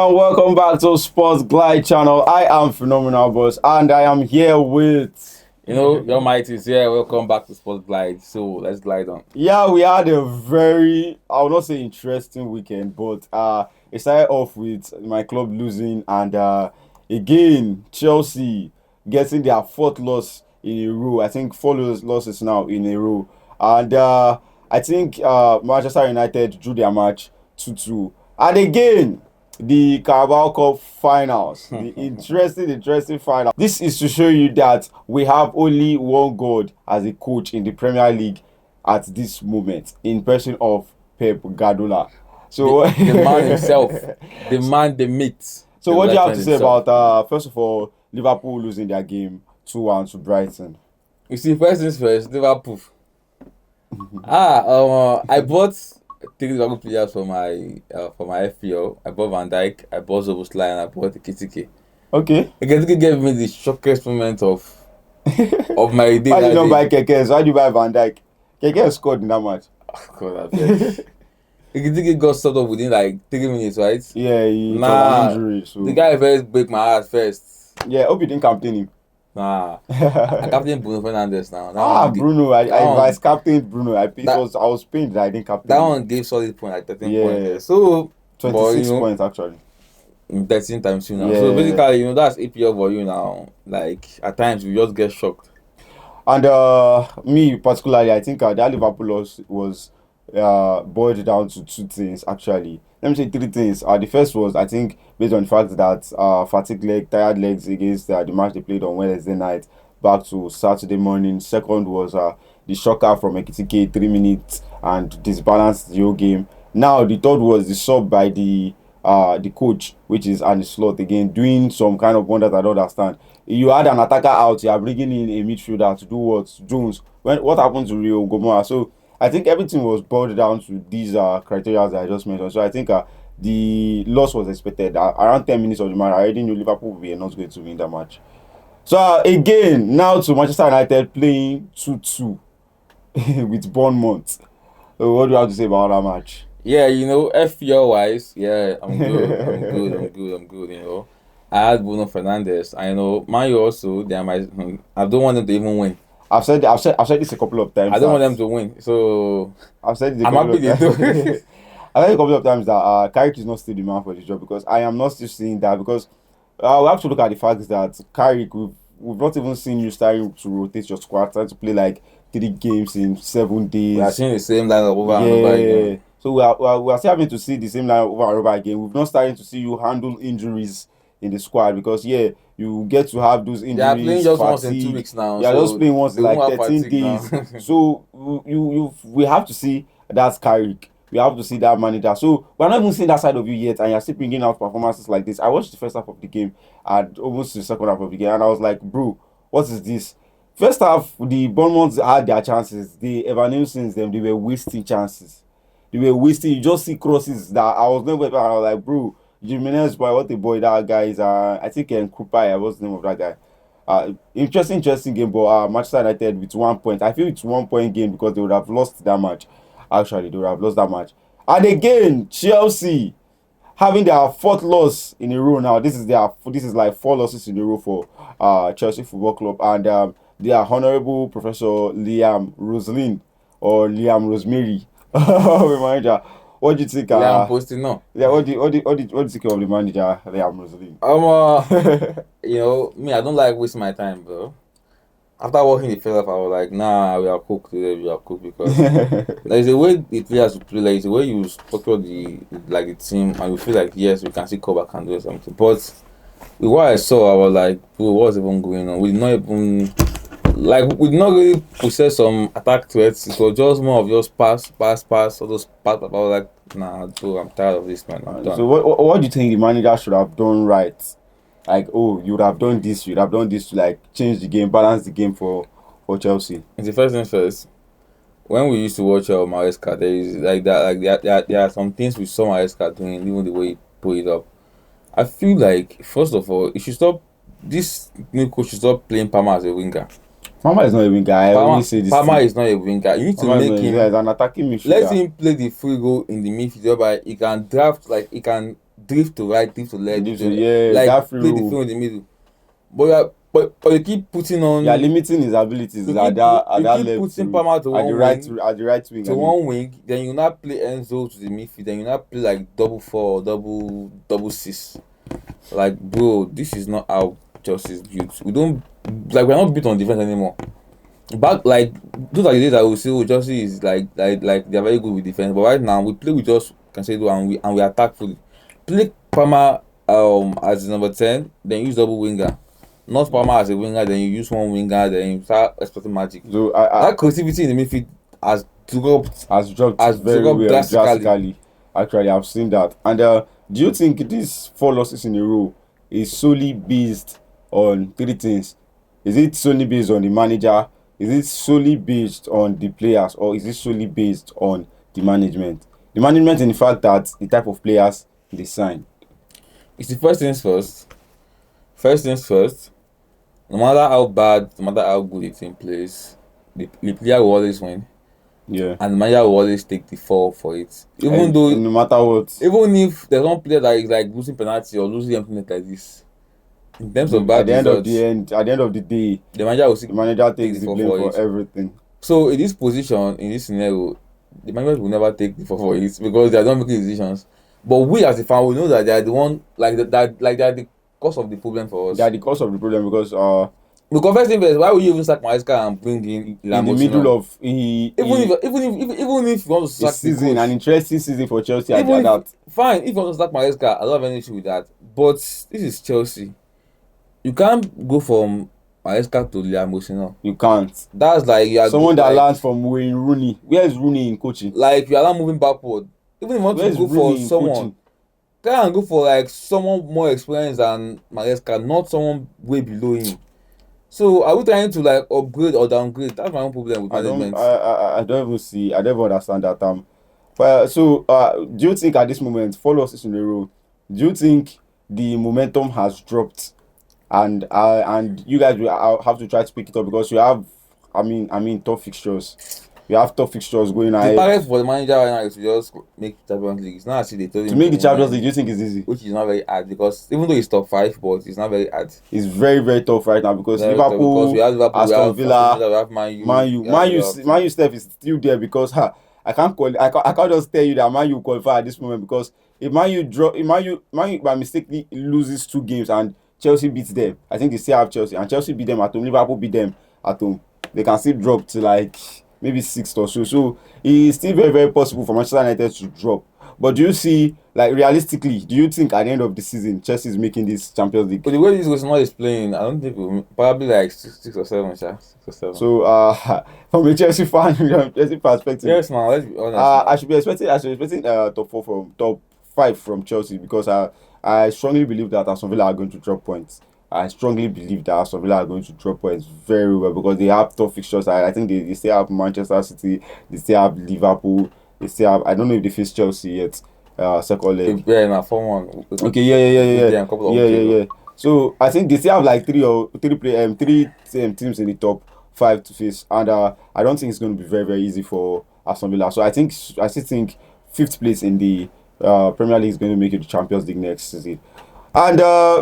and welcome back to Sports Glide channel. I am Phenomenal Boss and I am here with... your might is here. Welcome back to Sports Glide. So let's glide on. Yeah, we had a very, I will not say interesting weekend, but it started off with my club losing and again, Chelsea getting their fourth loss in a row. I think four losses now in a row. And I think Manchester United drew their match 2-2. And again, the Carabao Cup Finals, the interesting final. This is to show you that we have only one God as a coach in the Premier League at this moment, in person of Pep Guardiola. So the man himself, the man, the myth. So what do you have to say about first of all, Liverpool losing their game 2-1 to Brighton? You see, first things first, Liverpool. I bought 3 Liverpool players for my FPL. I bought Van Dijk, I bought Zoboslai, and I bought Ekitike. Okay. Ekitike gave me the shockiest moment of my day. Why did you not buy Keke? Why did you buy Van Dijk? Keke scored in that match. Oh, God, I bet. Ekitike got stopped up within like 3 minutes, right? Yeah, he got an injury. So the guy first break my heart first. Yeah, hope you didn't captain him. Nah, I captain Bruno Fernandes now. Bruno, I vice captained Bruno. I was pained that I didn't captain. That one gave solid point, like 13 points. So 26 points actually. 13 times 2 now. Yeah. So basically, that's APL for you now. Like at times you just get shocked. And me particularly, I think that Liverpool loss was boiled down to 2 things actually. Let me say 3 things. The first was, I think, based on the fact that tired legs against the match they played on Wednesday night back to Saturday morning. Second was the shocker from Ekitike, 3 minutes, and disbalanced the whole game. Now the third was the sub by the coach, which is Arne Slot again, doing some kind of wonders I don't understand. You had an attacker out, you are bringing in a midfielder to do what? Jones. What happened to Rio Gomora? So I think everything was boiled down to these criteria that I just mentioned. So I think the loss was expected. Around 10 minutes of the match, I already knew Liverpool were not going to win that match. So again, now to Manchester United playing 2-2 with Bournemouth. So what do you have to say about that match? Yeah, FPL wise, yeah, I'm good. I had Bruno Fernandes. I know Man U also. I don't want them to even win. I've said this a couple of times. I don't want them to win, so I've said this a couple of times. I've said a couple of times that Carrick is not still the man for the job, because I am not still seeing that, because we have to look at the fact that Carrick, we've not even seen you starting to rotate your squad, trying to play like 3 games in 7 days. We are seeing the same lineup over and over again. So we are still having to see the same lineup over and over again. We've not starting to see you handle injuries in the squad, because you get to have those injuries. They are playing just once in 2 weeks now. Yeah, just playing once in like 13 days. So we have to see that Carrick. We have to see that manager. So we're not even seeing that side of you yet, and you're still bringing out performances like this. I watched the first half of the game and almost the second half of the game, and I was like, bro, what is this? First half, the Bournemouth had their chances. The Evan Nilssons, they were wasting chances. They were wasting. You just see crosses that I was like, bro, Jimenez, boy, what a boy that guy is. I think Krupai, what's the name of that guy? Interesting game, but Manchester United with 1 point. I feel it's 1 point game because they would have lost that match. Actually, they would have lost that match. And again, Chelsea having their 4th loss in a row now. This is like 4 losses in a row for Chelsea Football Club, and their honorable Professor Liam Roslin or Liam Rosemary, manager. What do you think? Yeah, I'm posting now. Yeah, what do you think of the manager, Liam Roslin? Me, I don't like wasting my time, bro. After watching the first half, I was like, nah, we are cooked today. We are cooked, because there's a way the players play, like the way you structure the team, and you feel like, yes, we can see come back and do something. But with what I saw, I was like, bro, what's even going on? We did not really possess some attack threats. It was just more of just pass, all those pass. I was like, nah, dude, I'm tired of this, man. I'm done. So what do you think the manager should have done right? Like, you would have done this to like change the game, balance the game for Chelsea. It's the first thing first. When we used to watch Maresca, there is like that. There are some things we saw Maresca doing, even the way he put it up. I feel like, first of all, he should stop. This new coach should stop playing Palmer as a winger. Palmer is not a winger. I always say this. Palmer is not a winger. You need to make him an attacking midfielder. Let him play the free goal in the midfield, whereby he can draft, like he can drift to right, drift to left, Yeah, like that free play the role. field in the middle. But you keep putting on. You are limiting his abilities You at keep that putting left route, Palmer to at the one right wing, at the right wing. I mean, then you not play Enzo to the midfield, then you not play like double 4 or double 6. Like, bro, this is not how Chelsea is built. We're not built on defense anymore. Back like those are the days I will say, oh, Chelsea is like they're very good with defense. But right now we play with just Cancelo and we attack fully. Play Palmer as number 10, then use double winger. Not Palmer as a winger, then you use one winger, then you start expecting magic. so That creativity in the midfield has dropped very well drastically. Actually, I've seen that. And do you think these 4 losses in a row is solely based on 3 things? Is it solely based on the manager? Is it solely based on the players, or is it solely based on the management? The management, in the fact that the type of players they sign. It's the first things first. First things first. No matter how bad, no matter how good the team plays, the player will always win. Yeah. And the manager will always take the fall for it. Even though, no matter what. Even if there's one player that is like losing penalty or losing empty net like this, in terms of bad results, at the end of the day, the manager takes the blame for everything. So in this position, in this scenario, the manager will never take the fall for it because they are not making decisions. But we as a fan, we know that they are the one they are the cause of the problem for us. They are the cause of the problem because first thing first, why would you even sack Maresca and bring in the middle of even if you want to sack the coach, an interesting season for Chelsea, fine. If you want to sack Maresca, I don't have any issue with that. But this is Chelsea. You can't go from Maresca to Liam Wilson. You can't. That's like you are someone that learns from Wayne Rooney. Where is Rooney in coaching? Like you are not moving backward. Even if you want to go for someone, try and go for like someone more experienced than Maresca, not someone way below him. So are we trying to like upgrade or downgrade? That's my own problem with management. I don't even understand that. Do you think at this moment, 4 losses in a row, do you think the momentum has dropped, and you guys will have to try to pick it up because you have, tough fixtures. You have tough fixtures going ahead. The target for the manager right now is to just make Champions League. It's not actually they told him to make the Champions League. Do you think it's easy? Which is not very hard because even though it's top 5, but it's not very hard. It's very, very tough right now because Liverpool, Aston Villa, we have Man U stuff is still there because I can't just tell you that Man U qualify at this moment because if Man U by mistakenly loses 2 games and Chelsea beats them, I think they still have Chelsea and Chelsea beat them at home. Liverpool beat them at home. They can still drop to like maybe 6th or so. So it's still very, very possible for Manchester United to drop. But do you see, like realistically, do you think at the end of the season Chelsea is making this Champions League? But the way this was not is playing, I don't think we'll probably like 6 or 7, 6 or 7. So from a Chelsea fan, Chelsea perspective, yes, man. Let's be honest. I should be expecting top 5 from Chelsea because I strongly believe that Aston Villa are going to drop points. I strongly believe that Aston Villa are going to drop points very well because they have tough fixtures. I think they still have Manchester City, they still have Liverpool, they still have, I don't know if they face Chelsea yet, second leg. Yeah, na 4-1. Okay, yeah. So I think they still have like three teams in the top 5 to face, and I don't think it's going to be very, very easy for Aston Villa. So I still think 5th place in the Premier League is going to make it to Champions League next season. And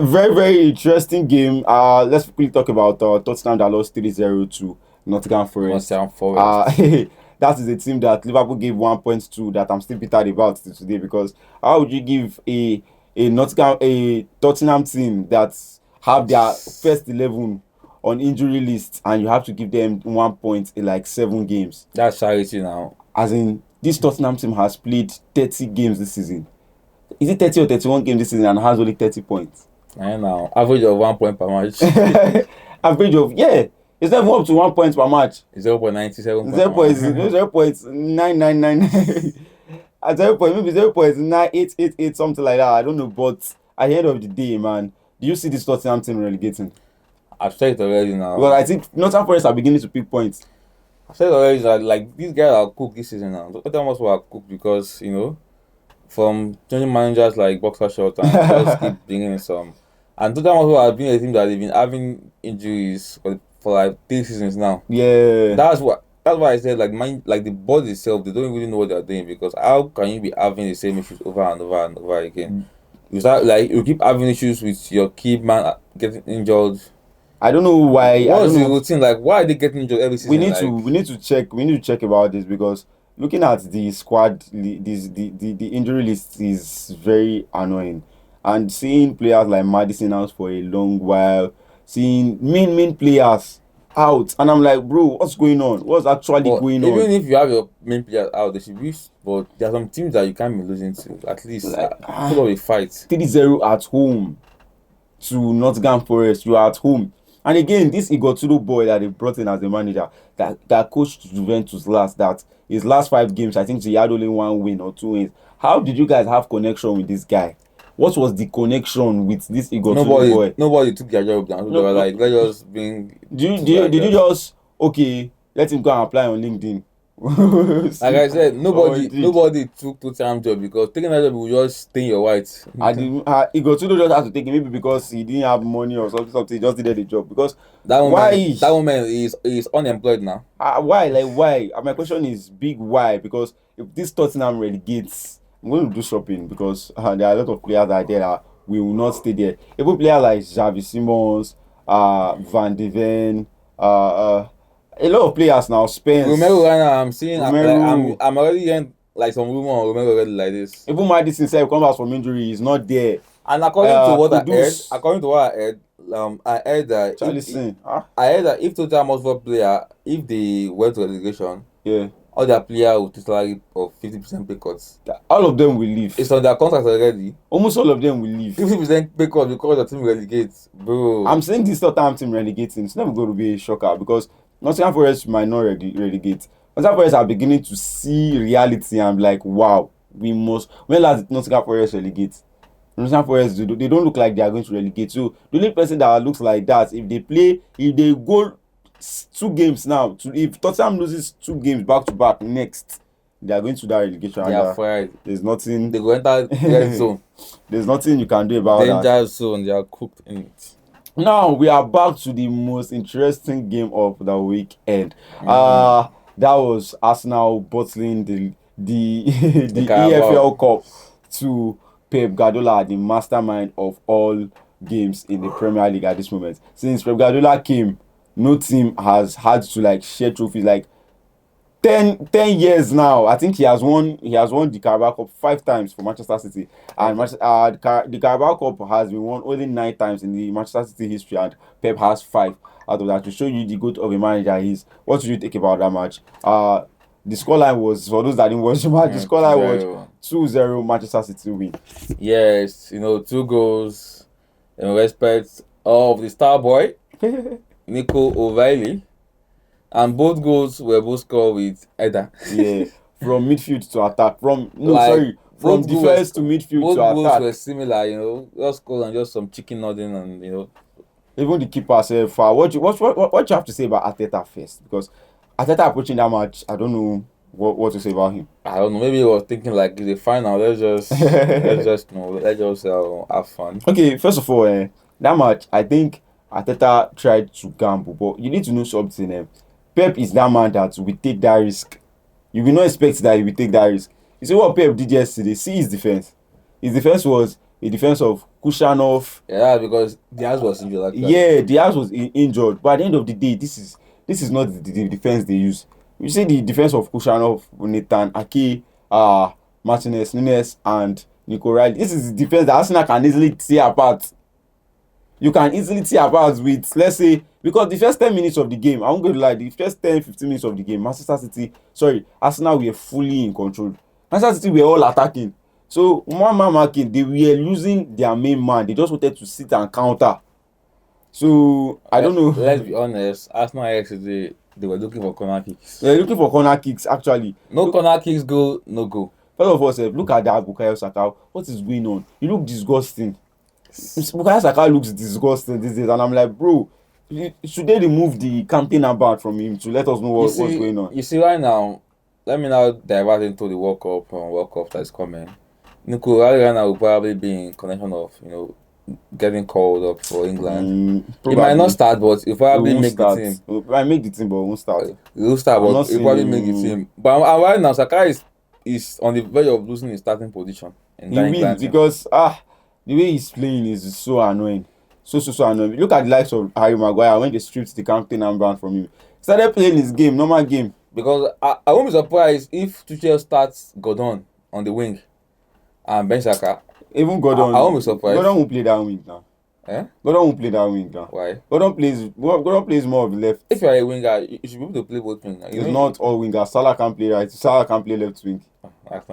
very, very interesting game. Let's quickly talk about Tottenham that lost 3-0 to Nottingham Forest. That is a team that Liverpool gave 1 point to that I'm still bitter about today because how would you give a Tottenham team that have their first 11 on injury list and you have to give them 1 point in like 7 games? That's charity now. As in, this Tottenham team has played 30 games this season. Is it 30 or 31 games this season and has only 30 points? I know. Average of 1 point per match. Average of, it's not even up to 1 point per match. 0.97. 0.999. At 0.98888, something like that. I don't know. But at the end of the day, man, do you see this Tottenham team relegating? I've said it already now. Well, I think Nottingham Forest are beginning to pick points. I've said already that like these guys are cooked this season now. Tottenham also are cooked because from changing managers like Boxer Short and just keep bringing in some. And Tottenham also have been a team that they've been having injuries for like 3 seasons now. Yeah. That's why I said like the body itself, they don't really know what they're doing because how can you be having the same issues over and over and over again? You start like you keep having issues with your key man getting injured. I don't know why. What's the routine like? Why are they getting injured every season? We need to check about this, because looking at the squad, the injury list is very annoying, and seeing players like Madison out for a long while, seeing main players out, and I'm like, bro, what's going on? What's actually going on? Even if you have your main players out, they should be. But there are some teams that you can't be losing to. At least put up a fight. 3-0 at home to Nottingham Forest. You are at home. And again, this Igoturo boy that they brought in as a manager, that coached Juventus last, that his last 5 games, I think he had only 1 win or 2 wins. How did you guys have connection with this guy? What was the connection with this Igoturo boy? Nobody took their job down. They were like, let us bring. Did you just, okay, let him go and apply on LinkedIn? Like I said, nobody took Tottenham job, because taking that job will just stain your white. Igoturo just had to take it, maybe because he didn't have money or something. He just needed a job, because that woman is unemployed now. Why? Like, why? My question is big. Why? Because if this Tottenham relegates, I'm going to do shopping, because there are a lot of players out there that will not stay there. Even players like Xavi Simons, Van de Ven, a lot of players now. Spence. Remember right now, I'm seeing. I'm already hearing like some rumor on Romero already like this. Even Madison said comes back from injury, he's not there. And according to what I heard, I heard that if Tottenham Hotspur player, if they went to relegation, all their players would take salary of 50% pay cuts. All of them will leave. It's on their contract already. Almost all of them will leave. 50% pay cut because the team relegates, bro. I'm saying this Tottenham team relegating, it's never going to be a shocker, because Nottingham Forest might not relegate. Nottingham Forest are beginning to see reality and be like, wow, we must. When last Nottingham Forest relegate? Nottingham Forest, they don't look like they are going to relegate. So the only person that looks like that, if they go 2 games now, if Tottenham loses 2 games back to back next, they are going to that relegation. They are fired. There's nothing. They go enter red zone. There's nothing you can do about that. Danger zone. They are cooked in it. Now we are back to the most interesting game of the weekend. That was Arsenal bottling the EFL Cup to Pep Guardiola, the mastermind of all games in the Premier League at this moment. Since Pep Guardiola came, no team has had to like share trophies. Like 10 years now, I think he has won the Carabao Cup 5 times for Manchester City, and the Carabao Cup has been won only 9 times in the Manchester City history, and Pep has 5 out of that. To show you the good of a manager he is. What did you think about that match? The scoreline was, for those that didn't watch the match, the scoreline was 2-0 Manchester City win. Yes, 2 goals in respect of the star boy Nico O'Reilly. And both goals were both scored with header. Yeah, from midfield to attack. From defense to midfield to attack. Both goals were similar, just goals and just some chicken nodding, and Even the keeper said, what you have to say about Arteta first? Because Arteta approaching that match, I don't know what to say about him. I don't know. Maybe he was thinking like, it's the final. Let's just have fun. Okay, first of all, that match, I think Arteta tried to gamble, but you need to know something. Pep is that man that will take that risk. You will not expect that he will take that risk. You see what Pep did yesterday? See his defense. His defense was a defense of Kushanov. Yeah, because Diaz was injured. Like that. Yeah, Diaz was injured. But at the end of the day, this is not the defense they use. You see the defense of Kushanov, Nathan Ake, Martinez, Nunes, and Nico Riley. This is the defense that Arsenal can easily tear apart. You can easily tear apart with, let's say, because the first 10 minutes of the game, I won't go to lie, the first 10-15 minutes of the game, Arsenal were fully in control. Manchester City were all attacking. So, one man marking, they were losing their main man. They just wanted to sit and counter. So, I don't know. Let's be honest, Arsenal yesterday, they were looking for corner kicks. They're looking for corner kicks, actually. Corner kicks go, no go. First of all, look at that Bukayo Saka. What is going on? You look disgusting. Bukayo Saka looks disgusting these days, and I'm like, bro, should they remove the campaign about from him to let us know what's going on? You see, right now, let me now divert into the World Cup that is coming. Nico right now will probably be in connection of getting called up for England. He might not start, but he'll probably make the team. He might make the team, but won't start. He'll start, but he'll probably make the team. But right now, Saka is on the verge of losing his starting position in England. Because The way he's playing is so annoying. So annoying. Look at the likes of Harry Maguire when they stripped the captain armband from him. He started playing his game, normal game. Because I won't be surprised if Tuchel starts Gordon on the wing and bench Saka. Even Gordon. I won't be surprised. Gordon won't play that wing now. Gordon won't play that wing now. Why? Gordon plays more of the left. If you are a winger, you should be able to play both wing. It's not all wingers. Salah can play right. Salah can play left wing.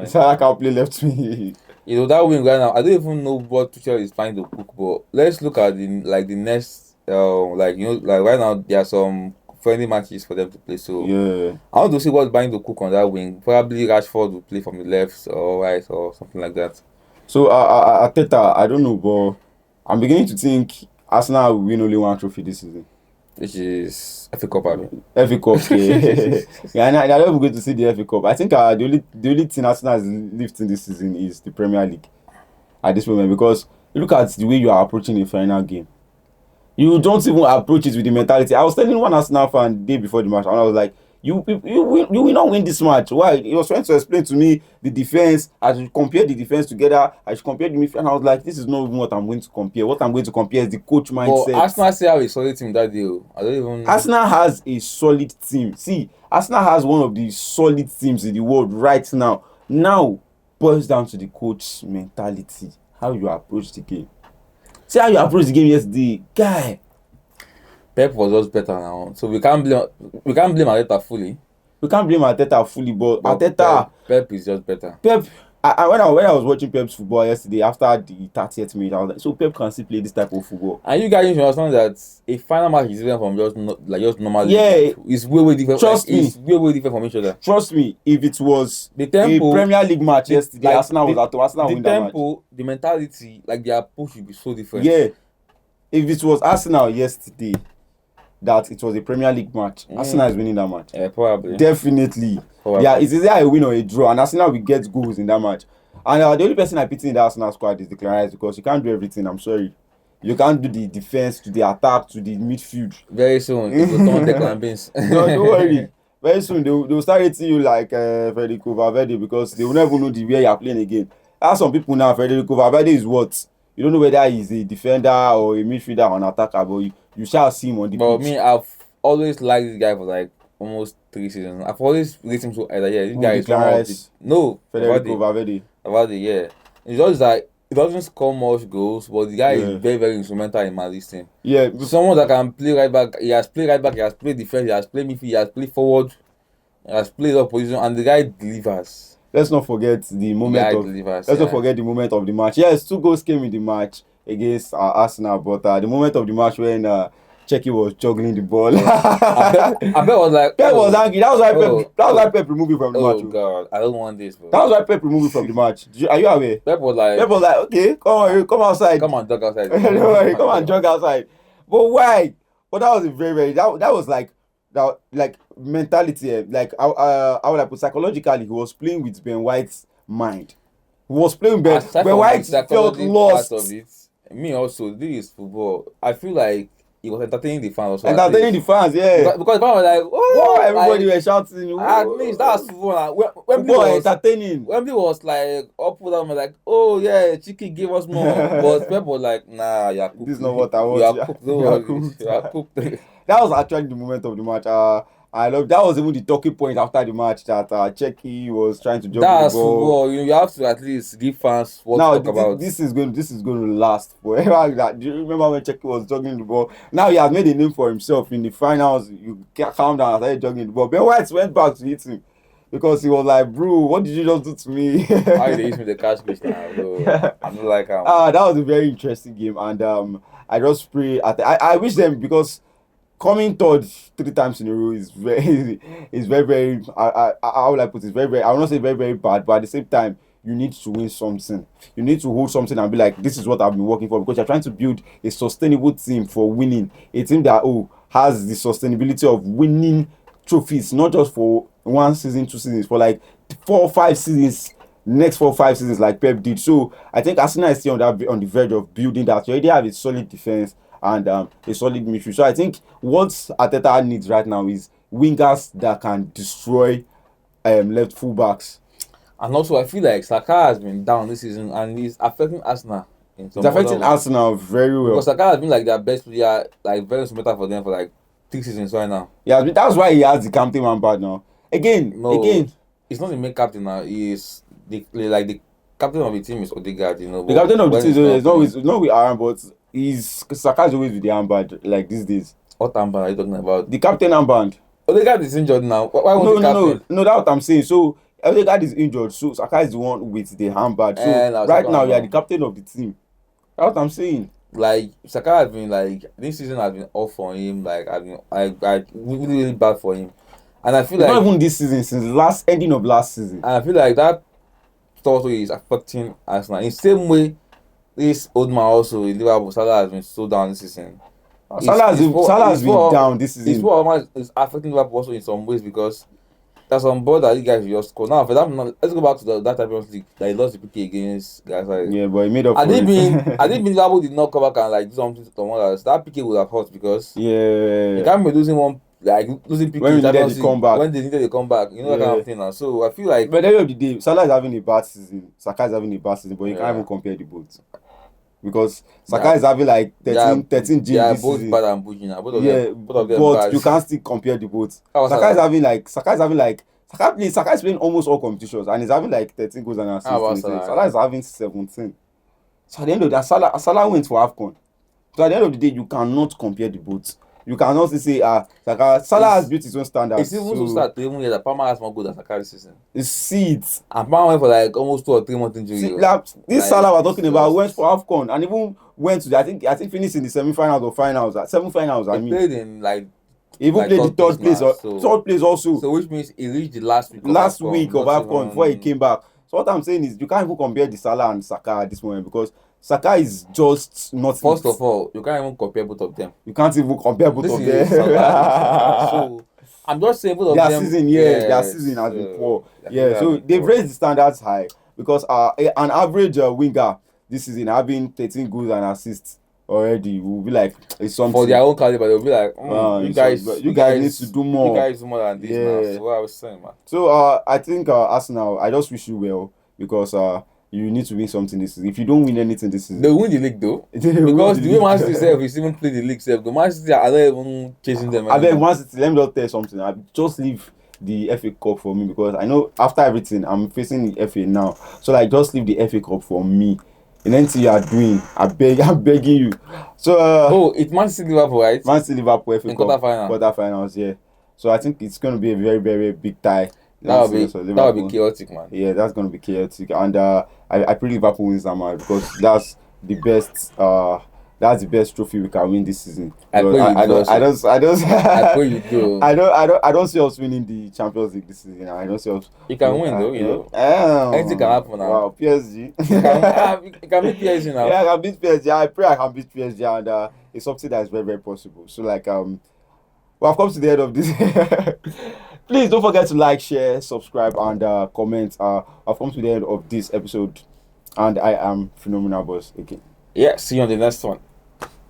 Salah can play left wing. That wing right now, I don't even know what Tuchel is trying to cook. But let's look at the next right now there are some friendly matches for them to play. So yeah, I want to see what's trying to cook on that wing. Probably Rashford will play from the left or right or something like that. So Arteta, I don't know, but I'm beginning to think Arsenal will win only one trophy this season. Which is FA Cup, I mean. FA Cup, yeah. And I don't even going to see the FA Cup. I think the only thing Arsenal is lifting this season is the Premier League at this moment, because look at the way you are approaching a final game. You don't even approach it with the mentality. I was telling one Arsenal fan the day before the match, and I was like, you will not win this match. Why? He was trying to explain to me the defense. I should compare the defense together. I should compare the midfield. And I was like, this is not even what I'm going to compare. What I'm going to compare is the coach mindset. But Arsenal still have a solid team that day. I don't even. Arsenal has a solid team. See, Arsenal has one of the solid teams in the world right now. Now, boils down to the coach's mentality. How you approach the game. See how you approach the game yesterday, guy. Pep was just better now, so we can't blame Arteta fully. We can't blame Arteta fully, but Arteta. Pep is just better. Pep. When I was watching Pep's football yesterday after the 30th minute, I was like, so Pep can still play this type of football. And you guys should understand that a final match is different from just normal. Yeah, it's way different. Trust me, it's way different from each other. Trust me, if it was the tempo, a Premier League match yesterday, Arsenal was at Arsenal win that match. The tempo, the mentality, like their approach would be so different. Yeah, if it was Arsenal yesterday, that it was a Premier League match, Arsenal is winning that match. Yeah, probably. Definitely. Probably. Yeah, it's either a win or a draw, and Arsenal will get goals in that match. And the only person I pity in the Arsenal squad is the Clarice, because you can't do everything. I'm sorry. You can't do the defense to the attack to the midfield. Very soon, it will turn Declan Beans. No, don't worry. Very soon, they will start rating you like Federico Valverde, because they will never know the way you are playing again. There are some people now, Federico Valverde is what? You don't know whether he's a defender or a midfielder or an attacker, but you shall see him on the pitch. But me, I've always liked this guy for like almost 3 seasons. I've always rated him so either. Yeah, this guy is Clarice. No, Federico Valverde. Yeah. It's just like he doesn't score much goals, but the guy is very, very instrumental in my listing. Yeah. Someone that can play right back. He has played right back, he has played defense, he has played midfield, he has played forward, he has played opposition, and the guy delivers. Let's not forget the moment not forget the moment of the match. Yes, 2 goals came in the match against Arsenal, but the moment of the match when Checky was juggling the ball. I bet was like Pep was angry. That was why Pep removed him from the match. Oh God, I don't want this, bro. That was why Pep removed him from the match. Are you aware? Pep was like, okay, come outside. Come on, jog outside. Don't worry, come and jog outside. But why? But that was a very that was like mentality. Like I would like put psychologically, he was playing with Ben White's mind. He was playing Ben White felt lost. Part of it. Me also, this is football. I feel like he was entertaining the fans. Entertaining the fans, yeah. Because the fans were like, oh, everybody was shouting. At least that's football. Wembley was entertaining. Wembley was like up with them, like, oh yeah, Chicky give us more. But Pep was like, nah, you're cooked. This is not what I want. You are cooked. That was actually the moment of the match. I love that was even the talking point after the match that Checky was trying to juggle the ball. That's football. You have to at least give fans what to talk about. This is going to last forever. Do you remember when Checky was juggling the ball? Now he has made a name for himself in the finals. You can't calm down and started juggling the ball. Ben White went back to hit him because he was like, "Bro, what did you just do to me?" How they hit me the cash fish now? I'm not like that was a very interesting game, and I just pray. I wish them, because coming third 3 times in a row is very I would like put it very I will not say very bad, but at the same time you need to win something. You need to hold something and be like, this is what I've been working for, because you're trying to build a sustainable team for winning, a team that has the sustainability of winning trophies, not just for 1 season, 2 seasons, for like 4 or 5 seasons, next 4 or 5 seasons like Pep did. So I think Arsenal is still on the verge of building that. You already have a solid defense and a solid midfield. So I think what Arteta needs right now is wingers that can destroy left fullbacks. And also, I feel like Saka has been down this season and he's affecting Arsenal. in It's some affecting other Arsenal very well. because Saka has been like their best player, like very instrumental for them for like 3 seasons right now. Yeah, that's why he has the captain man bad now. Again, No, he's not the main captain now. He is the captain of the team is Odegaard, you know. the But captain of the when team he's is not always playing, not with Aaron, but Saka is always with the armband like these days. what armband are you talking about? The captain armband. Odegaard is injured now. Why won't No, the no, no, captain? no. That's what I'm saying. So Odegaard is injured, so Saka is the one with the armband. So And right now, you are Saka, the captain of the team. That's what I'm saying. like Saka has been like this season has been off for him. Like I've been like really really bad for him, and I feel It's like not even this season, since last ending of last season. and I feel like that also is affecting Arsenal in the same way. This old man also in Liverpool, Salah has been so down this season. Salah has been down this It's season. what is affecting Liverpool also in some ways because there's some ball that you guys just score. Now for that, let's go back to that Champions League that he lost the PK against guys like. Yeah, but he made up I for didn't it. Liverpool did not come back and like do something to someone else. That PK would have hurt because Yeah. you can't be losing one like losing PK When we needed Champions the League comeback. when they needed a comeback. You know that kind Yeah. of thing now. So I feel like But at the end of the day, Salah is having a bad season. Saka is having a bad season, but you Yeah. can't even compare the both. Because Saka Yeah. is having like 13 they G's are this both season. bad and bougie now. Both of Yeah, them, both of them but bad. you can't still compare the both. How was Saka Salah? is having like Saka is playing almost all competitions and he's having like 13 goals and How assists. about in the season. Salah? Salah is having 17. So at the end of that, Salah went for AFCON. So at the end of the day, you cannot compare the both. You cannot say Salah has built his own standards. It's even so start to even hear that Palmer has more goals than Saka this season. See it. And Palmer went for like almost 2 or 3 months injury. See, like, this Like, Salah we're it's talking about just- went for AFCON and even went to I think finished in the semi-finals or finals. Semi-finals, I He mean. played in like He even like played the third third place, place now, third place also. so which means he reached the last week Of AFCON before he came back. So what I'm saying is you can't even compare the Salah and Saka at this moment because Saka is just not First it. of all, you can't even compare both of them. You can't even compare both This of is them. Salah. So I'm just saying both of Their them. season, their season has been poor. Yeah, so they've raised the standards high because an average winger this season having 13 goals and assists already will be like it's something for their own caliber. They'll be like, you guys need to do more. You guys do more than this now. So what I was saying, man. So I think Arsenal, I just wish you well because you need to win something this season. If you don't win anything this season, They win the league though. Because the way Man City itself is even play the league itself, the Man City are not even chasing them. I beg Man City, let me just tell you something. I just leave the FA Cup for me because I know after everything I'm facing the FA now. So like just leave the FA Cup for me. And anything you are doing, I'm begging you. So it's Man City Liverpool, right? Man City Liverpool FA In Cup quarterfinal. quarterfinals, yeah. So I think it's going to be a very very big tie. That would be chaotic, man. Yeah, that's going to be chaotic, and I pray Liverpool wins that match because that's the best trophy we can win this season. I pray I don't I pray you do. I don't see us winning the Champions League this season. I don't see us. You can win though, you know. Anything can happen now. Wow, PSG. You can beat PSG now. Yeah, I can beat PSG. I pray I can beat PSG, and it's something that is very very possible. So like we have come to the end of this. Please don't forget to like, share, subscribe, and comment. I've come to the end of this episode, and I am Phenomenal Boss again. Yeah, see you on the next one.